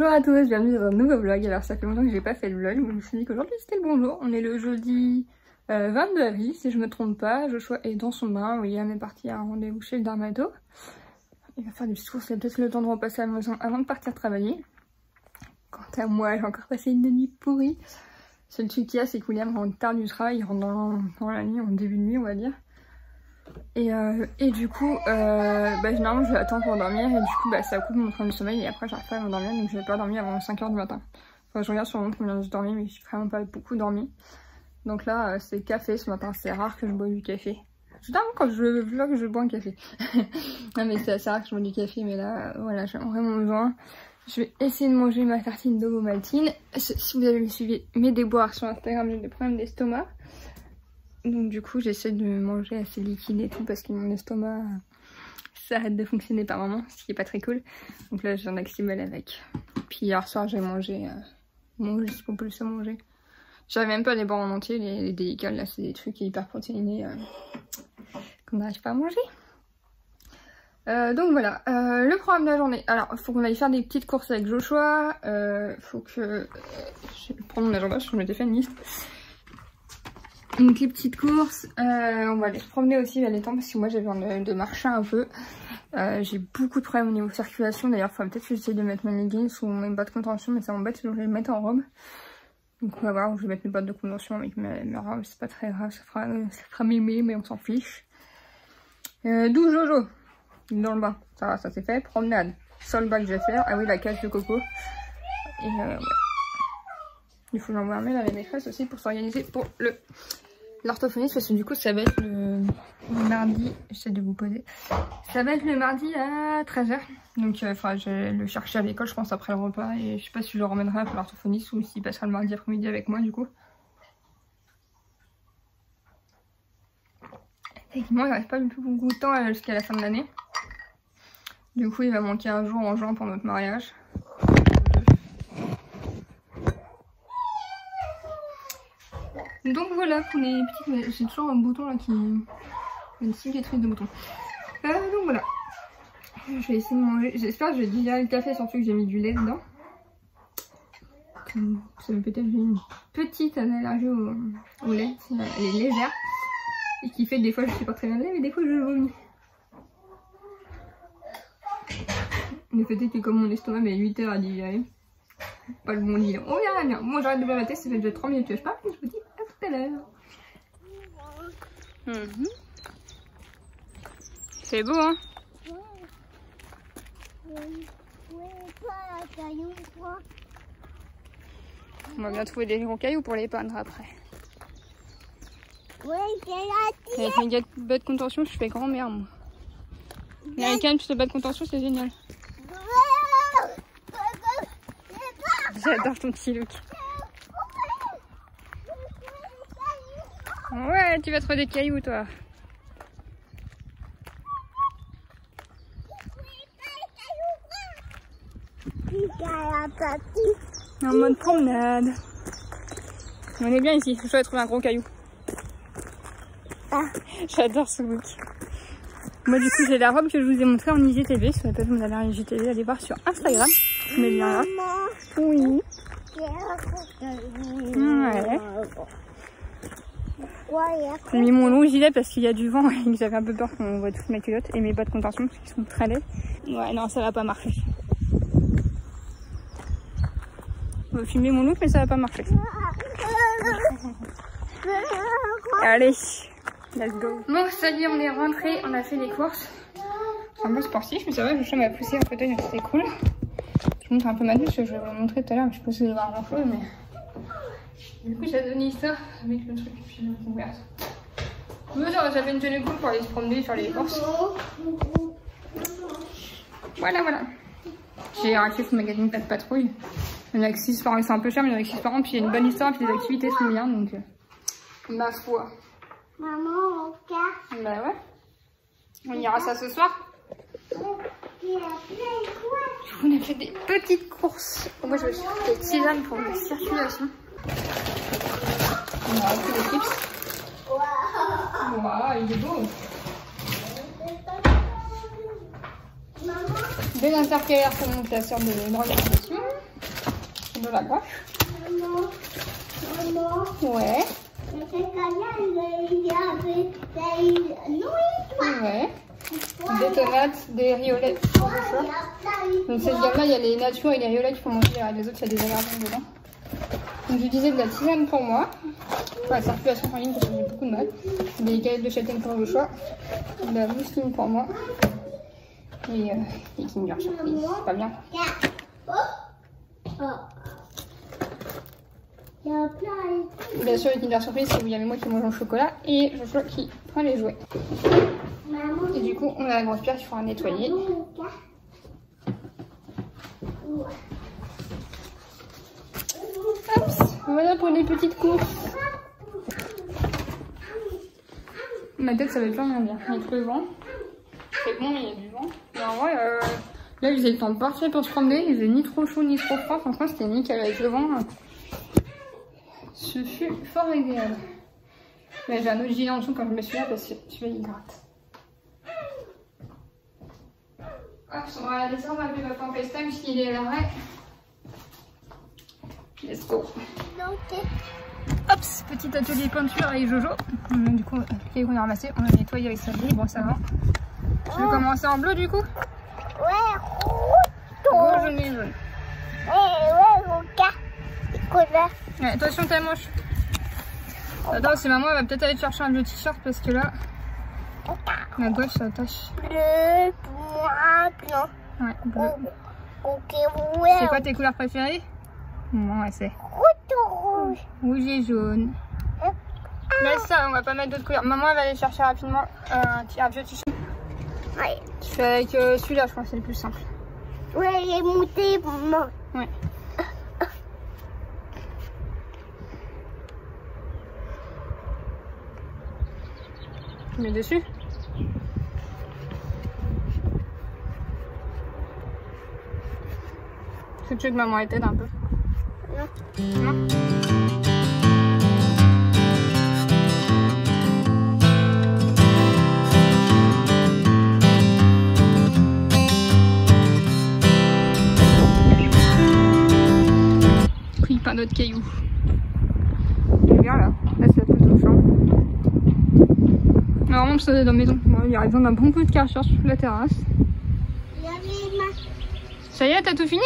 Bonjour à tous, bienvenue dans un nouveau vlog. Alors ça fait longtemps que j'ai pas fait le vlog, donc je me suis dit qu'aujourd'hui c'était le bonjour. On est le jeudi 22 avril si je me trompe pas. Joshua est dans son bain, William est parti à un rendez-vous chez le dermato. Il va faire des petites courses, il a peut-être le temps de repasser à la maison avant de partir travailler. Quant à moi, j'ai encore passé une nuit pourrie. C'est le truc qu'il y a, c'est que William rentre tard du travail, il rentre dans la nuit, en début de nuit on va dire. Et du coup, généralement je vais attendre pour dormir et du coup ça coupe mon train de sommeil et après j'arrive pas à m'endormir donc je vais pas dormir avant 5 h du matin. Enfin, je regarde sur mon montre combien j'ai dormi mais j'ai vraiment pas beaucoup dormi. Donc là c'est café ce matin, c'est rare que je bois du café. Généralement quand je vlog je bois un café. Non mais c'est assez rare que je bois du café mais là voilà j'ai vraiment besoin. Je vais essayer de manger ma tartine d'ovomaltine. Si vous avez suivi mes déboires sur Instagram, j'ai des problèmes d'estomac. Donc du coup j'essaie de manger assez liquide et tout parce que mon estomac ça arrête de fonctionner par moment, ce qui est pas très cool. Donc là j'ai un actimel avec. Puis hier soir j'ai mangé ce qu'on peut le manger. J'arrive même pas à les boire en entier, les délicats là c'est des trucs hyper protéinés qu'on n'arrive pas à manger. Donc voilà, le programme de la journée. Alors il faut qu'on aille faire des petites courses avec Joshua. Faut que je vais prendre mon agenda parce que je m'étais fait une liste. Donc les petites courses, on va aller se promener aussi vers les temps parce que moi j'ai besoin de marcher un peu. J'ai beaucoup de problèmes au niveau de circulation, d'ailleurs il faudrait peut-être que j'essaye de mettre mes leggings ou mes bottes de contention mais ça m'embête donc je vais les mettre en robe. Donc on va voir où je vais mettre mes bottes de contention avec mes robes, c'est pas très grave, ça fera mémé mais on s'en fiche. D'où Jojo dans le bain, ça c'est fait. Promenade, sol bas que je vais faire, ah oui la cage de coco. Et ouais. Il faut l'envoyer un mail à la maîtresse aussi pour s'organiser pour l'orthophoniste parce que du coup ça va être le mardi, j'essaie de vous poser. Ça va être le mardi à 13 h. Donc je vais le chercher à l'école je pense après le repas et je sais pas si je le ramènerai pour l'orthophoniste ou s'il passera le mardi après-midi avec moi du coup. Effectivement il reste pas du tout beaucoup de temps jusqu'à la fin de l'année. Du coup il va manquer un jour en juin pour notre mariage. Donc voilà pour les petites... J'ai toujours un bouton là qui... Une cicatrice de bouton. Donc voilà. Je vais essayer de manger. J'espère que je vais digérer le café, surtout que j'ai mis du lait dedans. Ça peut être j'ai une petite allergie au lait. Elle est légère. Et qui fait que des fois je suis pas très bien de lait, mais des fois je vomis. Le fait est que comme mon estomac met 8 heures à digérer, pas le bon lit. On verra bien. Bon j'arrête de boire la tête, ça fait déjà 3 minutes que je parle et je vous dis à tout à l'heure. C'est beau hein. On va bien trouver des gros cailloux pour les peindre après. Avec mes bas de contention je fais grand-mère moi. Mais avec un petit bas de contention c'est génial. J'adore ton petit look. Ouais, tu vas trouver des cailloux toi. En mode promenade. On est bien ici, je vais trouver un gros caillou. J'adore ce look. Moi du coup j'ai la robe que je vous ai montrée en IGTV. Si vous n'avez pas vu mon dernière IGTV, allez voir sur Instagram. Je mets le lien là. Oui. Ouais. J'ai mis mon long gilet parce qu'il y a du vent et que j'avais un peu peur qu'on voit toutes mes culottes et mes bas de contention parce qu'ils sont très laids. Ouais non ça va pas marcher. On va filmer mon look mais ça va pas marcher. Allez, let's go. Bon ça y est on est rentré, on a fait les courses. C'est un peu sportif mais ça va, je m'a poussé un fauteuil donc c'était cool. Je vous montre un peu ma douche, je vais vous la montrer tout à l'heure, je sais pas si vous allez voir grand chose mais... Du coup j'ai donné ça avec le truc, puis le couvert. Ça fait une tenue cool pour aller se promener, faire les courses. Voilà. J'ai racheté ce magazine Pas de Patrouille. Il y en a accessoires, c'est un peu cher mais il y en a accessoirement, puis il y a une bonne histoire, puis les activités sont bien donc... Ma foi. Maman, on casse. Bah ouais. On ira ça ce soir. On a fait des petites courses. Moi je me suis fait des tisanes pour la circulation. On a repris des chips. Waouh, il est beau. Des intercalaires pour mon classeur de l'organisation. de la gauche. Maman. Ouais. Ouais. Des tomates, des riolettes. Donc cette gamme-là, il y a les natures et les riolettes qu'il faut manger. Les autres, il y a des allergènes dedans. Donc je disais de la tisane pour moi. Pour la circulation sanguine parce que j'ai beaucoup de mal. Des galettes de châtaigne pour le choix. De la mousseline pour moi. Et Kinder Surprise. C'est pas bien. Bien sûr, les Kinder Surprise, c'est où il y avait moi qui mange en chocolat et Joshua qui prend les jouets. Et du coup, on a la grosse pierre qu'il faudra nettoyer. Hop, voilà pour les petites courses. Ma tête, ça va plus rien dire. Il y a que le vent. C'est bon, il y a du vent. Mais en vrai, là, ils avaient le temps parfait pour se promener. Il faisait ni trop chaud ni trop froid. Franchement, c'était nickel avec le vent. Ce fut fort agréable. Mais j'ai un autre gilet en dessous quand je me suis là parce que celui-là il gratte. Hop, on va descendre un peu papa en FaceTime puisqu'il est à l'arrêt. Let's go. Hop, petit atelier peinture avec Jojo. Du coup, les qu'on a ramassé, on a nettoyé avec sa grille. Bon, ça va. Tu veux commencer en bleu du coup? Ouais, rouge, jaune et jaune. Ouais, attention ta manche. Attends, c'est maman, elle va peut-être aller te chercher un vieux t-shirt parce que là, la gauche ça attache. Bleu, noir, blanc. Ouais, bleu. C'est quoi tes couleurs préférées? Non, ouais, c'est rouge. Rouge et jaune. Laisse ça, on va pas mettre d'autres couleurs. Maman, elle va aller chercher rapidement un vieux t-shirt. Ouais. Je fais avec celui-là, je crois que c'est le plus simple. Ouais, il est monté, maman. Ouais. Tu mets dessus. Est-ce que tu veux que maman t'aide un peu? Non. Non. Pris plein d'autres cailloux. C'est bien là. Là c'est plutôt chiant. Mais vraiment ça dans la maison. Bon, il y a besoin d'un bon peu de carte sur la terrasse. Ça y est, t'as tout fini?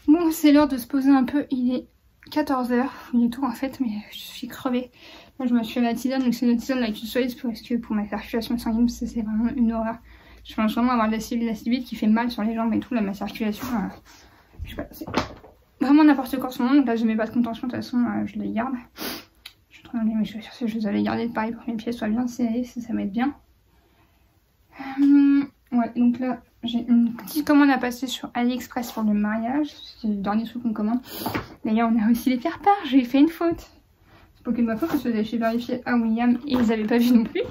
Bon, c'est l'heure de se poser un peu. Il est 14 h. Il est tôt en fait, mais je suis crevée. Moi, je me suis fait ma tisane. Donc, c'est une tisane avec une solide parce que pour ma circulation sanguine, c'est vraiment une horreur. Je pense vraiment avoir de la cellulite qui fait mal sur les jambes et tout. Là, ma circulation, je sais pas, c'est vraiment n'importe quoi en ce moment. Donc là, je mets pas de contention. De toute façon, je les garde. Je suis en train de mes chaussures. Je les avais gardées pareil pour que mes pieds soient bien serrés. Ça m'aide bien. Ouais, donc là, j'ai une petite commande à passer sur AliExpress pour le mariage. C'est le dernier truc qu'on commande. D'ailleurs, on a aussi les faire-part. J'ai fait une faute. C'est pas que de ma faute parce que j'ai vérifié à William et ils n'avaient pas vu non plus.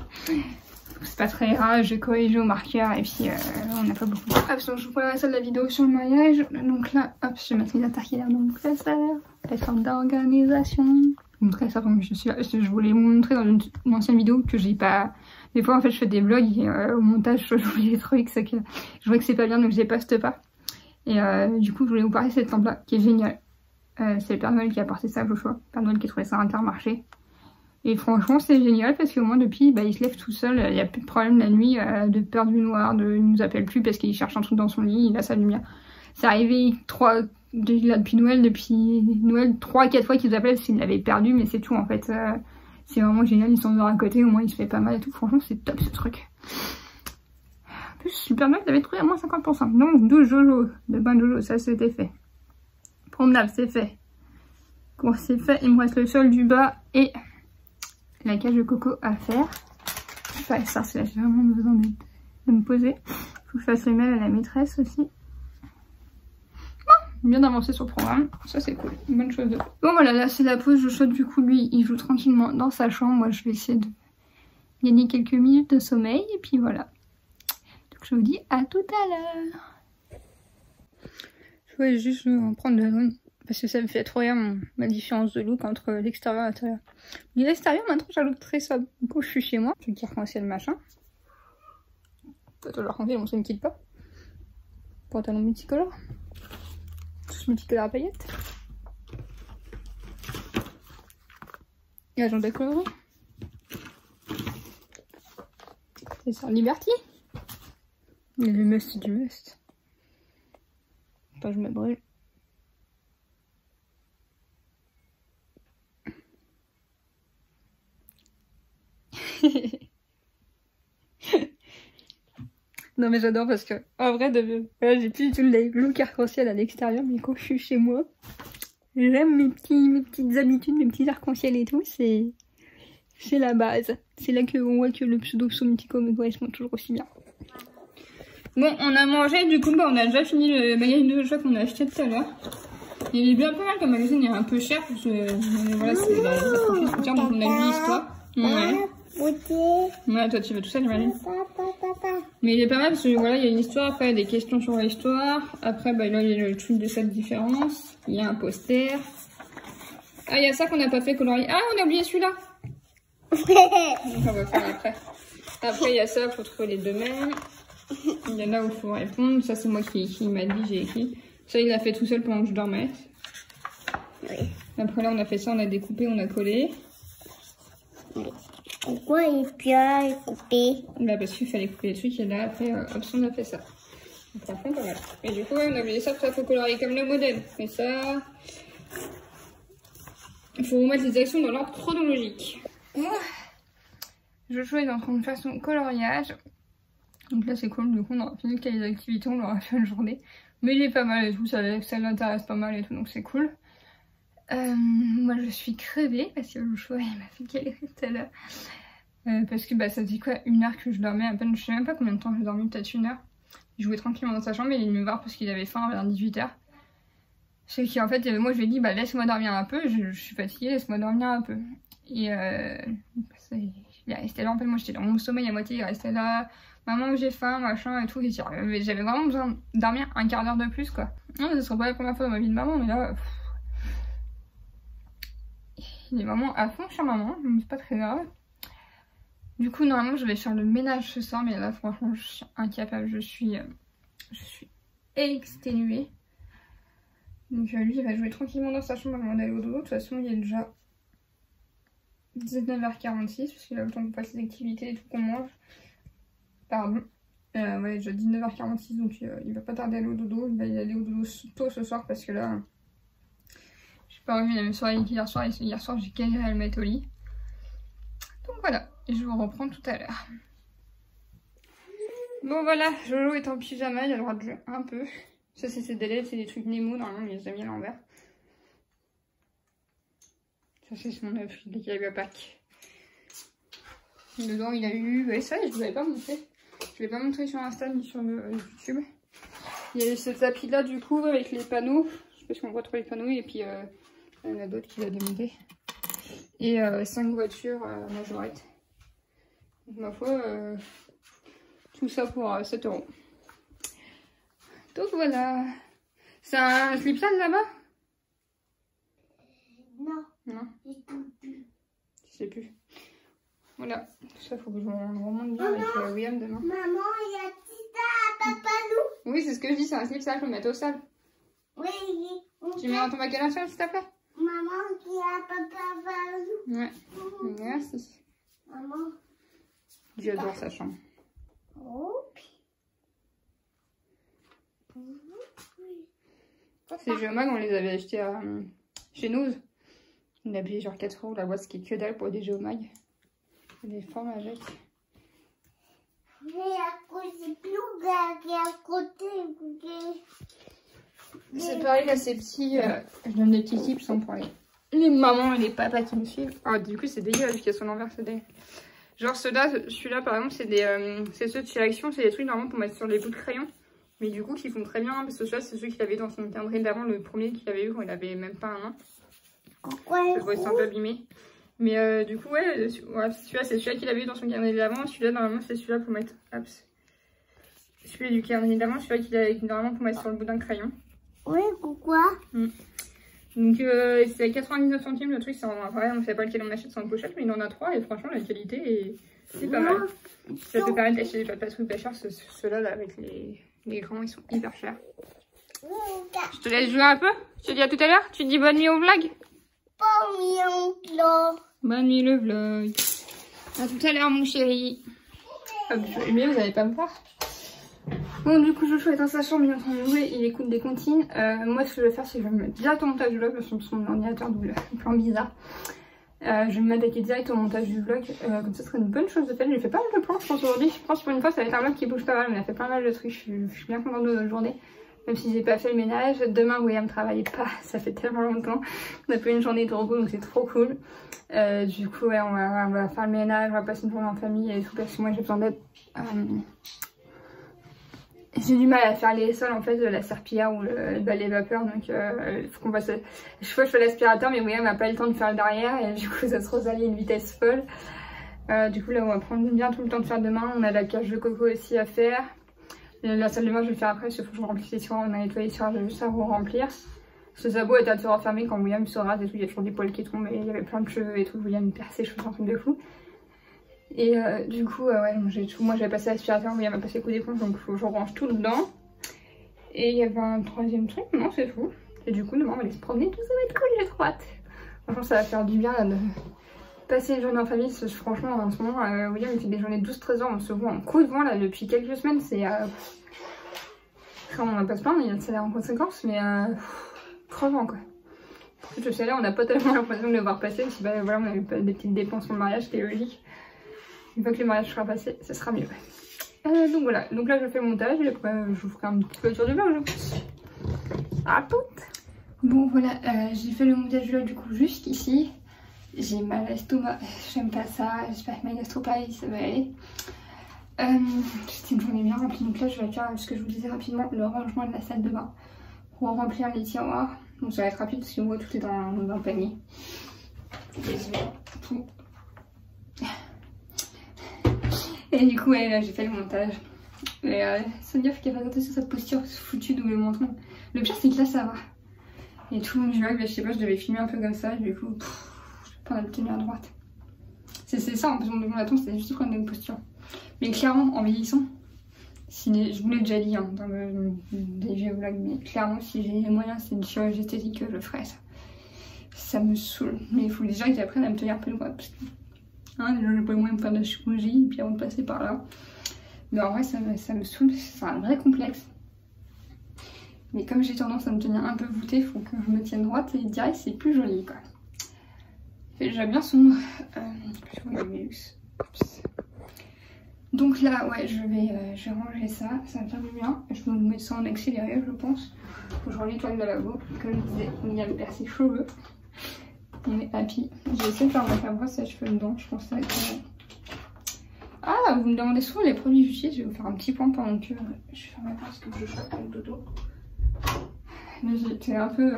C'est pas très grave, je corrige au marqueur et puis on n'a pas beaucoup. Hop, donc je vous prépare ça de la vidéo sur le mariage. Donc là, hop, je vais mettre les intercalaires dans mon classeur. La forme d'organisation. Montrer ça, donc je voulais vous montrer dans une ancienne vidéo que j'ai pas. Des fois en fait je fais des vlogs et au montage je voulais des trucs, c'est que je vois que c'est pas bien donc je les poste pas. Et du coup je voulais vous parler de cette lampe là qui est géniale. C'est le Père Noël qui a apporté ça à Joshua. Père Noël qui a trouvé ça à Intermarché. Et franchement c'est génial parce qu'au moins depuis il se lève tout seul, il n'y a plus de problème la nuit de peur du noir, il nous appelle plus parce qu'il cherche un truc dans son lit, il a sa lumière. C'est arrivé depuis Noël 3-4 fois qu'il nous appelle s'il l'avait perdu, mais c'est tout en fait. C'est vraiment génial, ils sont dehors à côté, au moins il se fait pas mal et tout. Franchement c'est top ce truc. En plus le Père Noël l'avait trouvé à moins 50%. Donc 12 Jojo, de bain Jojo, ça c'était fait. Promenade c'est fait. Course c'est fait, il me reste le sol du bas et la cage de coco à faire. Je vais faire ça, j'ai vraiment besoin de me poser. Faut que je fasse les mails à la maîtresse aussi. Bien d'avancer sur le programme, ça c'est cool, une bonne chose. Bon voilà, là c'est la pause, je saute du coup lui, il joue tranquillement dans sa chambre, moi je vais essayer de gagner quelques minutes de sommeil et puis voilà. Donc je vous dis à tout à l'heure. Je voulais juste prendre de la zone parce que ça me fait trop rire ma différence de look entre l'extérieur et l'intérieur. Mais l'extérieur maintenant j'ai un look très sobre, du coup je suis chez moi, je vais dire comment c'est le machin. Pas toujours tranquille, bon ça me quitte pas. Pantalon multicolore. Tous mes petits colères à paillettes. Agenda coloré. Et c'est un Liberty. Il y a du must, du must. Enfin, je me brûle. Non mais j'adore parce que en vrai voilà, j'ai plus du tout le look arc-en-ciel à l'extérieur, mais quand je suis chez moi, j'aime mes petites habitudes, mes petits arc-en-ciel et tout, c'est la base. C'est là qu'on voit que le pseudo Somtico me correspond toujours aussi bien. Bon, on a mangé, du coup on a déjà fini le magazine de choix qu'on a acheté tout à l'heure. Il est bien pas mal comme magazine, il est un peu cher parce que voilà, c'est la profil donc on a lu l'histoire. Ouais. Ouais, toi tu veux tout ça, j'imagine. Mais il est pas mal parce que voilà, il y a une histoire, après il y a des questions sur l'histoire. Après, bah là, il y a le truc de cette différence. Il y a un poster. Ah, il y a ça qu'on n'a pas fait colorier. Ah, on a oublié celui-là. Donc on va faire après. Après, il y a ça, il faut trouver les domaines. Il y en a où il faut répondre. Ça, c'est moi qui m'a dit, j'ai écrit. Ça, il l'a fait tout seul pendant que je dormais. Oui. Après, là, on a fait ça, on a découpé, on a collé. Pourquoi il est bien coupé? Bah parce qu'il fallait couper les trucs et là après hop on a fait ça. Donc franchement pas mal. Et du coup ouais, on a oublié ça, pour ça faut colorier comme le modèle. Mais ça, il faut remettre les actions dans l'ordre chronologique. Joshua est en train de faire son coloriage. Donc là c'est cool, du coup on aura fini qu'il y a les activités, on l'aura fait une journée. Mais il est pas mal et tout, ça l'intéresse pas mal et tout, donc c'est cool. Moi je suis crevée parce que Joshua il m'a fait galérer tout à l'heure. Parce que bah, ça faisait quoi, 1 heure que je dormais à peine, je sais même pas combien de temps j'ai dormi, peut-être 1 heure. Il jouait tranquillement dans sa chambre et il est venu me voir parce qu'il avait faim vers 18 h. C'est qu'en fait moi je lui ai dit bah laisse-moi dormir un peu, je suis fatiguée, laisse-moi dormir un peu. Et il est resté là en fait, moi j'étais dans mon sommeil à moitié, il restait là, maman j'ai faim, machin et tout, et j'avais vraiment besoin de dormir un quart d'heure de plus quoi. Non, ce sera pas la première fois dans ma vie de maman, mais là... il est vraiment à fond sur maman, mais c'est pas très grave. Du coup, normalement, je vais faire le ménage ce soir, mais là, franchement, je suis incapable. Je suis exténuée. Donc, lui, il va jouer tranquillement dans sa chambre avant d'aller au dodo. De toute façon, il est déjà 19h46, parce qu'il a le temps qu'on fasse les activités et tout, qu'on mange. Pardon. Ouais, déjà 19h46, donc il va pas tarder à aller au dodo. Il va y aller au dodo tôt ce soir, parce que là, j'ai pas revu la même soirée qu'hier soir. Et hier soir, j'ai galéré à le mettre au lit. Donc voilà. Et je vous reprends tout à l'heure. Bon voilà, Jojo est en pyjama, il a le droit de jouer un peu. Ça c'est ses délais, c'est des trucs Nemo, normalement il les a mis à l'envers. Ça c'est son œuf qu'il a eu à Pâques. Dedans il a eu, ouais ça je vous l'avais pas montré. Je l'ai pas montré sur Insta ni sur YouTube. Il y a ce tapis là du coup avec les panneaux. Je sais pas si on voit trop les panneaux et puis il y en a d'autres qu'il a démonté. Et 5 voitures majorettes. Donc ma foi, tout ça pour 7 €. Donc voilà. C'est un slip sale là-bas? Non. Non. Je sais plus. Voilà. Tout ça, faut que je me remonte bien avec William demain. Maman, il y a Tita à Papa Lou. Oui, c'est ce que je dis, c'est un slip sale, faut le mettre au sale. Oui, Tu mets dans ton magasin sale, s'il te plaît? Maman qui a Papa Lou. Ouais. Merci. Maman. J'adore sa chambre. Ces Geomag, on les avait achetés chez nous. On a payé genre 4 € la boîte, ce qui est que dalle pour des Geomag. Des formes avec. Mais à côté, plus gars qui est à côté. C'est pareil, là, ces petits. Je donne des petits tips pour les mamans et les papas qui me suivent. Ah, du coup, c'est dégueulasse vu qu'il y a son envers, c'est dégueulasse. Genre celui-là par exemple c'est ceux de chez Action, c'est des trucs normalement pour mettre sur les bouts de crayon. Mais du coup qui font très bien parce que celui-là c'est ceux qu'il avait dans son calendrier d'avant, le premier qu'il avait eu quand il avait même pas 1 an. Je vois, ils sont un peu abîmés. Mais du coup ouais, celui-là c'est celui-là qu'il avait eu dans son calendrier d'avant. Celui-là normalement c'est celui-là pour mettre. Hop. Celui du calendrier d'avant, celui-là qu'il avait normalement pour mettre sur le bout d'un crayon. Oui, pourquoi? Donc c'est 99 centimes le truc, c'est en vrai, on ne sait pas lequel on achète, c'est en pochette, mais il en a 3 et franchement la qualité c'est pas mal. Ça te permet d'acheter des pattes ou pas chers, ceux-là là, avec les grands ils sont hyper chers. Je te laisse jouer un peu. Je te dis à tout à l'heure. Tu te dis bonne nuit au vlog. Bonne nuit le vlog. À tout à l'heure mon chéri. Hop, mais vous allez pas me voir. Bon du coup Joshua est dans sa chambre, il est en train de jouer, il écoute des comptines. Moi ce que je vais faire c'est que je vais me mettre direct au montage du vlog parce que son ordinateur double un plan bizarre. Je vais m'attaquer direct au montage du vlog, comme ça serait une bonne chose de faire. J'ai fait pas mal de plans je pense aujourd'hui. Je pense pour une fois ça va être un vlog qui bouge pas mal, mais il a fait pas mal de trucs, je suis bien contente de notre journée. Même si j'ai pas fait le ménage, demain William travaille pas, ça fait tellement longtemps. On a fait une journée de repos donc c'est trop cool. Du coup ouais, on va faire le ménage, on va passer une journée en famille et tout parce que moi j'ai besoin d'aide. J'ai du mal à faire les sols en fait de la serpillière ou le balai vapeur donc il faut qu'on passe. Je fais l'aspirateur mais William n'a pas eu le temps de faire le derrière et du coup ça se resalit à une vitesse folle. Du coup là on va prendre bien tout le temps de faire demain. On a la cage de coco aussi à faire. La salle de bain je vais le faire après parce qu'il faut que je remplisse les tiroirs. On a nettoyé les tiroirs, j'ai juste à remplir. Ce sabot est à se refermer quand William se rase et tout. Il y a toujours des poils qui tombent et il y avait plein de cheveux et tout. William me perce ses cheveux, c'est un truc de fou. Et du coup, ouais, moi j'avais passé l'aspirateur, William m'a passé le coup d'éponge donc je range tout dedans. Et il y avait un troisième truc, non c'est tout. Et du coup, demain on va aller se promener, tout ça va être cool, j'ai trop hâte. Franchement, ça va faire du bien là, de passer une journée en famille. Franchement, en ce moment, William il fait des journées de 12-13 ans, on se voit en coup de vent là depuis quelques semaines. C'est. On va pas se plaindre, il y a de salaire en conséquence, mais crevant quoi. Pour plus le salaire, on n'a pas tellement l'impression de le voir passer, parce que bah, voilà, on a eu des petites dépenses pour le mariage, c'était logique. Une fois que le mariage sera passé, ça sera mieux. Donc voilà, donc là je fais le montage et après je vous ferai un petit peu le tour du vlog, je pense. À toutes. Bon voilà, j'ai fait le montage du vlog du coup jusqu'ici. J'ai mal à l'estomac, j'aime pas ça, j'espère que ma gastro pareil, ça va aller. C'était une journée bien remplie, donc là je vais faire ce que je vous disais rapidement, le rangement de la salle de bain pour remplir les tiroirs. Donc ça va être rapide parce que moi tout est dans le panier. Et je vais tout. Et du coup ouais, là j'ai fait le montage. Et Sonia faut qu'elle fasse attention sur sa posture foutue de le menton. Le pire c'est que là ça va. Et tout le vlog, je sais pas, je devais filmer un peu comme ça, du coup je vais pas le tenir à droite. C'est ça en plus mon attend, c'est juste prendre une posture. Mais clairement en vieillissant, je vous l'ai déjà dit hein, dans des vieux vlogs, mais clairement si j'ai les moyens, c'est une chirurgie esthétique que je ferais ça. Ça me saoule. Mais il faut déjà que j'apprenne à me tenir un peu droite. Parce que déjà j'ai pas les moyens de faire de la chirurgie et puis avant de passer par là. Mais en vrai ça me saoule, c'est un vrai complexe. Mais comme j'ai tendance à me tenir un peu voûtée, il faut que je me tienne droite et direct c'est plus joli quoi. Il fait déjà bien sombre. Donc là ouais je vais ranger ça, ça va faire du bien. Je vais mettre ça en accéléré je pense. Faut que je nettoie le lavabo. Comme je disais, il y a perdu ses cheveux. On est happy. J'ai essayé de faire ma brosse à cheveux dedans, je pense que ça va être bon. Ah, vous me demandez souvent les produits que j'utilise, je vais vous faire un petit point pendant que je fais ma brosse que je chope avec Dodo. J'étais un peu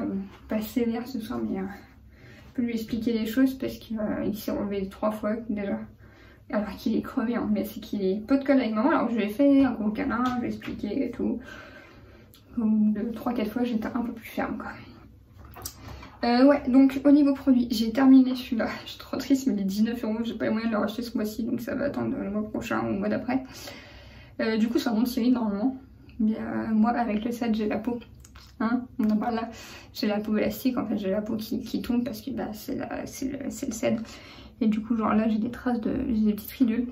pas sévère ce soir, mais je peux lui expliquer les choses parce qu'il s'est relevé 3 fois déjà. Alors qu'il est crevé, hein, mais c'est qu'il est peu de colle avec maman. Alors je lui ai fait un gros câlin, je lui ai expliqué et tout. De 3-4 fois, j'étais un peu plus ferme quoi. Ouais, donc au niveau produit, j'ai terminé celui-là. Je suis trop triste, mais il est 19 €, j'ai pas les moyens de le racheter ce mois-ci, donc ça va attendre le mois prochain ou le mois d'après. Du coup, c'est un bon série normalement. Mais moi, avec le set, j'ai la peau. Hein, on en parle là. J'ai la peau élastique, en fait, j'ai la peau qui tombe parce que bah, c'est le CED. Et du coup, genre là, j'ai des traces j'ai des petites ridules.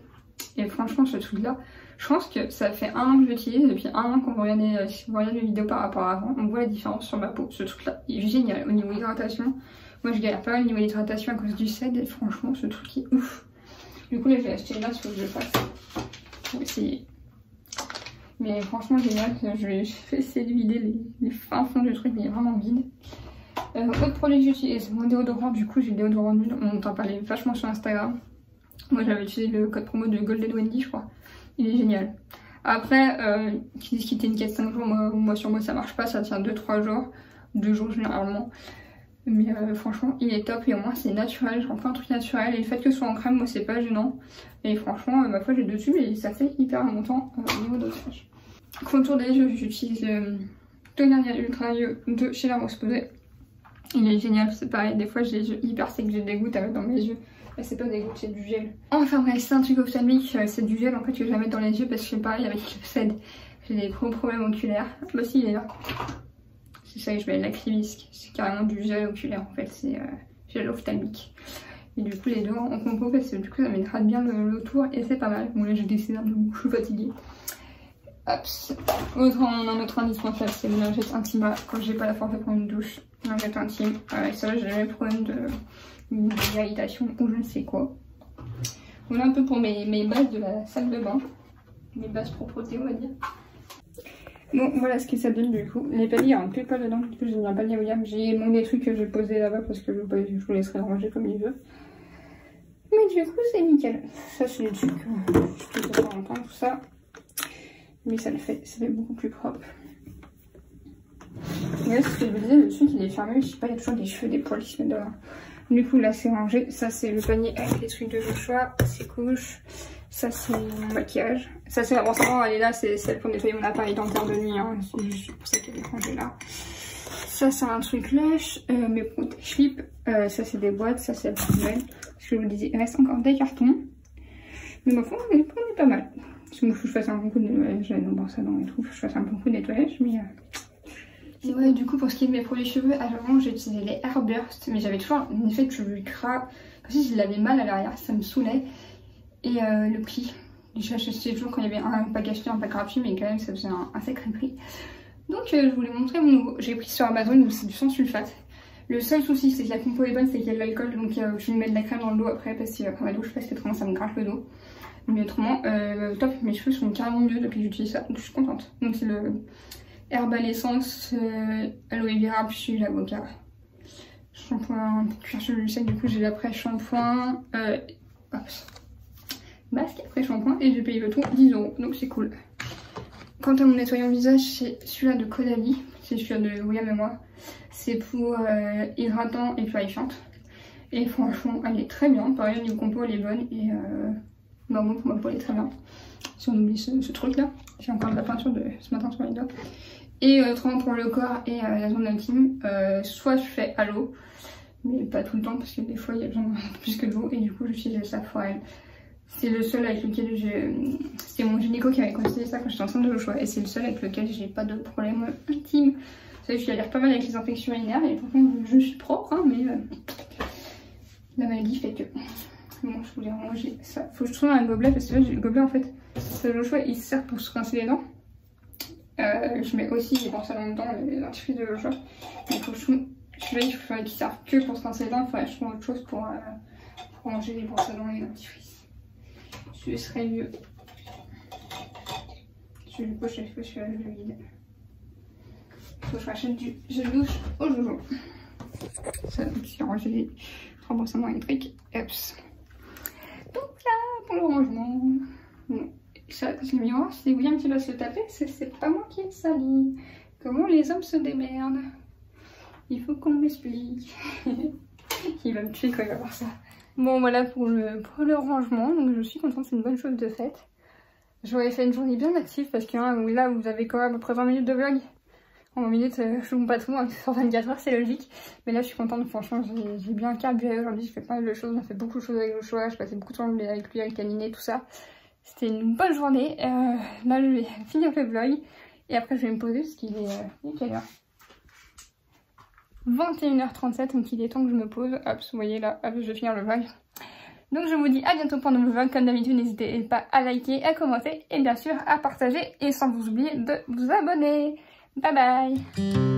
Et franchement, ce truc-là, je pense que ça fait 1 an que je l'utilise. Depuis 1 an qu'on va regarder, si vous regardez les vidéos par rapport à avant, on voit la différence sur ma peau. Ce truc-là, il est génial au niveau hydratation. Moi, je galère pas mal au niveau hydratation à cause du CED. Et franchement, ce truc est ouf. Du coup, là, j'ai acheté là, il faut que je le fasse pour essayer. Mais franchement, génial. Je vais essayer de vider les fins fonds du truc, mais il est vraiment vide. Autre produit que j'utilise, mon déodorant. Du coup, j'ai le déodorant nul. On t'en parlait vachement sur Instagram. Moi, j'avais utilisé le code promo de Golden Wendy, je crois. Il est génial. Après, qui disent qu'il était une quête 5 jours, moi sur moi ça marche pas, ça tient 2-3 jours. 2 jours généralement. Mais franchement, il est top et au moins c'est naturel. Je prends un truc naturel et le fait que ce soit en crème, moi c'est pas gênant. Et franchement, ma foi, j'ai dessus, mais ça fait hyper longtemps au niveau dosage. Contour des yeux, j'utilise le Tonnerre Ultra Yeux de chez La Roche-Posay. Il est génial, c'est pareil. Des fois, j'ai les yeux hyper secs, j'ai des gouttes à mettre dans mes yeux. Là, c'est pas des gouttes, c'est du gel. Enfin bref, c'est un truc ophtalmique, c'est du gel en fait que je vais mettre dans les yeux parce que pareil avec le CED, j'ai des gros problèmes oculaires. Bah si, il est là. C'est ça, je mets de l'acrylisque. C'est carrément du gel oculaire en fait, c'est gel ophtalmique. Et du coup les deux en compo parce que du coup ça m'hydrate bien le tour et c'est pas mal. Bon là j'ai décidé de je suis fatiguée. Hop. Un autre indispensable c'est une lingette Intima quand j'ai pas la force de prendre une douche. Une lingette intime. Et ça j'ai jamais problème d'irritation ou je ne sais quoi. Voilà un peu pour mes bases de la salle de bain. Mes bases propreté on va dire. Bon voilà ce que ça donne du coup. Les paliers il n'y a plus pas dedans, du coup j'ai mis un palier William. J'ai mon des trucs que j'ai posé là-bas parce que je vous laisserai ranger comme il veut. Mais du coup c'est nickel. Ça c'est les trucs je te pas longtemps tout ça. Mais ça fait beaucoup plus propre. Et là, ce que je vous disais, le truc il est fermé, je sais pas, il y a toujours des cheveux, des poils qui se mettent dedans. Du coup là c'est rangé, ça c'est le panier avec les trucs de mon choix, ses couches, ça c'est mon maquillage. Ça c'est bon, elle est là, c'est celle pour nettoyer mon appareil dentaire de nuit, hein. C'est juste pour ça qu'elle est rangée là. Ça c'est un truc lèche, mes protège-slips, ça c'est des boîtes, ça c'est la poubelle. Je vous le disais, il reste encore des cartons. Mais bon, on est pas mal. Parce que moi, faut que je fasse un bon coup de nettoyage, dans mon salon et tout, faut que je fasse un bon coup de nettoyage, mais... Et ouais, du coup, pour ce qui est de mes produits cheveux, avant j'ai utilisé les Airburst, mais j'avais toujours un effet de cheveux gras, comme si je l'avais mal à l'arrière, ça me saoulait. Et le prix, j'ai acheté toujours quand il y avait un pack acheté, un pack gratuit, mais quand même ça faisait un sacré prix. Donc je voulais montrer mon nouveau, j'ai pris sur Amazon, donc c'est du sans sulfate. Le seul souci c'est que la compo est bonne, c'est qu'il y a de l'alcool, donc je vais mettre de la crème dans le dos après, parce qu'après ma douche, parce que autrement ça me gratte le dos. Mais autrement, top, mes cheveux sont carrément mieux depuis que j'utilise ça, donc je suis contente. Donc c'est le Herbal Essence Aloe Vera puis l'avocat. Shampoing cuir chevelu sec, du coup j'ai l'après-shampoing, masque après shampoing et j'ai payé le tout 10 €, donc c'est cool. Quant à mon nettoyant visage, c'est celui-là de Caudalie, c'est celui-là de William et moi. C'est pour hydratant et purifiante. Et franchement, elle est très bien. Pareil, au niveau compo, elle est bonne et bah bon, pour ma peau, elle est très bien. Si on oublie ce truc-là, j'ai encore de la peinture de ce matin sur les doigts. Et autrement pour le corps et la zone intime, soit je fais à l'eau, mais pas tout le temps parce que des fois il y a besoin de plus que de l'eau et du coup j'utilise le Saphorel. C'est le seul avec lequel c'était mon gynéco qui m'avait conseillé ça quand j'étais enceinte de choix et c'est le seul avec lequel j'ai pas de problème intime. Vous savez, je galère pas mal avec les infections urinaires et pourtant je suis propre, hein, mais la maladie fait que. Bon, je voulais ranger ça. Faut que je trouve un gobelet parce que là, le gobelet en fait, le choix il sert pour se rincer les dents. Je mets aussi les brosses à dents dedans, les dentifrices de le choix. Mais faut que il faudrait qu'ils servent que pour se rincer les dents, il faudrait que je trouve autre chose pour ranger les brosses à dents et les dentifrices. Ce serait mieux. Je vais le pocher parce que celui-là je le vide. Faut que je rachète du gel douche au jojo. Ça, c'est ranger les remboursements électriques. Eps. Donc là, pour le rangement. Bon. Ça, le miroir, c'est William qui va se le taper, c'est pas moi qui ai sali. Comment les hommes se démerdent? Il faut qu'on m'explique. Il va me tuer quand il va voir ça. Bon voilà pour le rangement, donc je suis contente, c'est une bonne chose de faite. J'aurais fait une journée bien active parce que hein, là vous avez quand même à peu près 20 minutes de vlog. En 20 minutes, je ne pas tout, hein, sur 24 heures c'est logique. Mais là je suis contente, franchement j'ai bien carburé aujourd'hui, je fais pas mal de choses, on a fait beaucoup de choses avec Joshua, je passais beaucoup de temps avec lui, avec Caminé, tout ça. C'était une bonne journée, là je vais finir le vlog et après je vais me poser parce qu'il est quelle heure? 21h37, donc il est temps que je me pose. Hop, vous voyez là, hop, je vais finir le vlog. Donc je vous dis à bientôt pour un nouveau vlog. Comme d'habitude, n'hésitez pas à liker, à commenter et bien sûr à partager. Et sans vous oublier de vous abonner. Bye bye.